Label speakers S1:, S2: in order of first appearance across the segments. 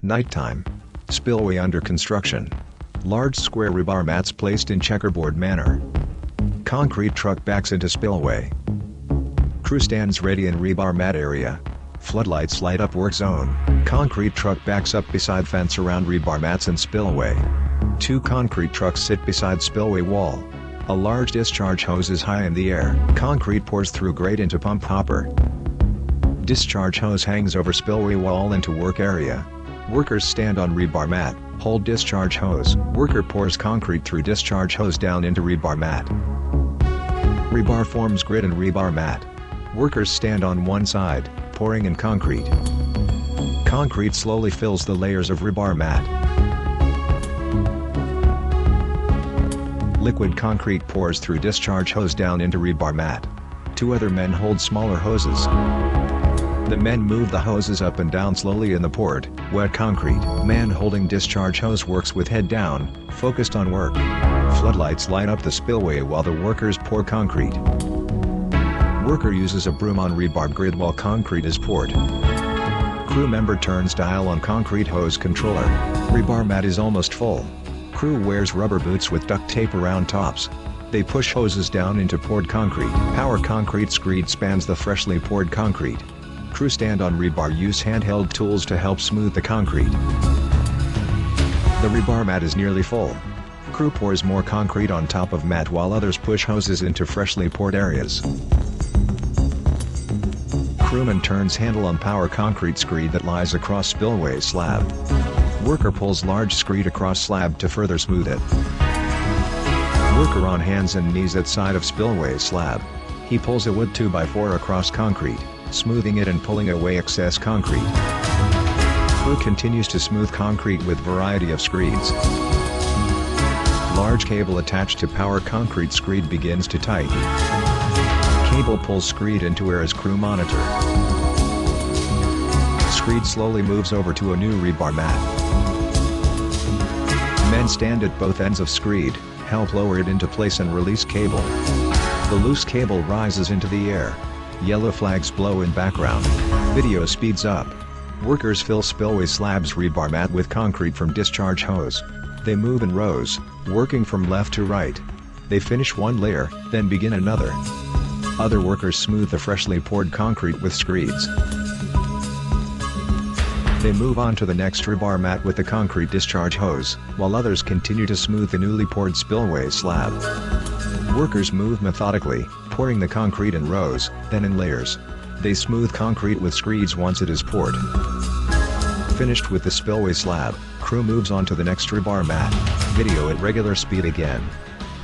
S1: Nighttime. Spillway under construction. Large square rebar mats placed in checkerboard manner. Concrete truck backs into spillway. Crew stands ready in rebar mat area. Floodlights light up work zone. Concrete truck backs up beside fence around rebar mats and spillway. Two concrete trucks sit beside spillway wall. A large discharge hose is high in the air. Concrete pours through grate into pump hopper. Discharge hose hangs over spillway wall into work area. Workers stand on rebar mat, hold discharge hose. Worker pours concrete through discharge hose down into rebar mat. Rebar forms grid and rebar mat. Workers stand on one side, pouring in concrete. Concrete slowly fills the layers of rebar mat. Liquid concrete pours through discharge hose down into rebar mat. Two other men hold smaller hoses. The men move the hoses up and down slowly in the poured, wet concrete. Man holding discharge hose works with head down, focused on work. Floodlights light up the spillway while the workers pour concrete. Worker uses a broom on rebar grid while concrete is poured. Crew member turns dial on concrete hose controller. Rebar mat is almost full. Crew wears rubber boots with duct tape around tops. They push hoses down into poured concrete. Power concrete screed spans the freshly poured concrete. Crew stand on rebar, use handheld tools to help smooth the concrete. The rebar mat is nearly full. Crew pours more concrete on top of mat while others push hoses into freshly poured areas. Crewman turns handle on power concrete screed that lies across spillway slab. Worker pulls large screed across slab to further smooth it. Worker on hands and knees at side of spillway slab. He pulls a wood 2x4 across concrete, smoothing it and pulling away excess concrete. Crew continues to smooth concrete with variety of screeds. Large cable attached to power concrete screed begins to tighten. Cable pulls screed into air as crew monitor. Screed slowly moves over to a new rebar mat. Men stand at both ends of screed, help lower it into place and release cable. The loose cable rises into the air. Yellow flags blow in background. Video speeds up. Workers fill spillway slabs rebar mat with concrete from discharge hose. They move in rows, working from left to right. They finish one layer, then begin another. Other workers smooth the freshly poured concrete with screeds. They move on to the next rebar mat with the concrete discharge hose, while others continue to smooth the newly poured spillway slab. Workers move methodically, pouring the concrete in rows, then in layers. They smooth concrete with screeds once it is poured. Finished with the spillway slab, crew moves on to the next rebar mat. Video at regular speed again.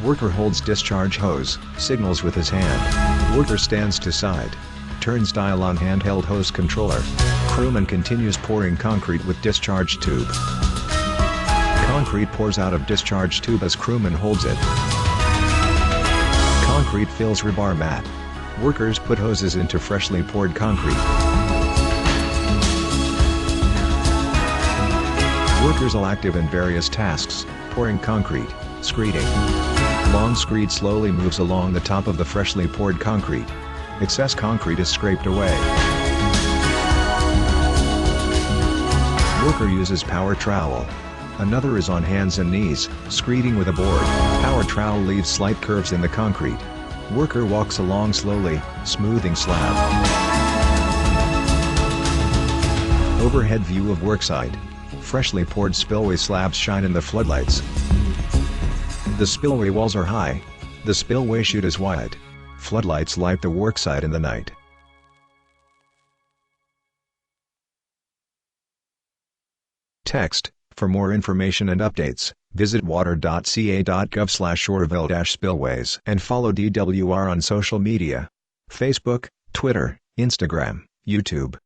S1: Worker holds discharge hose, signals with his hand. Worker stands to side. Turns dial on handheld hose controller. Crewman continues pouring concrete with discharge tube. Concrete pours out of discharge tube as crewman holds it. Concrete fills rebar mat. Workers put hoses into freshly poured concrete. Workers are active in various tasks, pouring concrete, screeding. Long screed slowly moves along the top of the freshly poured concrete. Excess concrete is scraped away. Worker uses power trowel. Another is on hands and knees, screeding with a board. Power trowel leaves slight curves in the concrete. Worker walks along slowly, smoothing slab. Overhead view of worksite. Freshly poured spillway slabs shine in the floodlights. The spillway walls are high. The spillway chute is wide. Floodlights light the worksite in the night. Text: for more information and updates, visit water.ca.gov/Oroville-spillways and follow DWR on social media: Facebook, Twitter, Instagram, YouTube.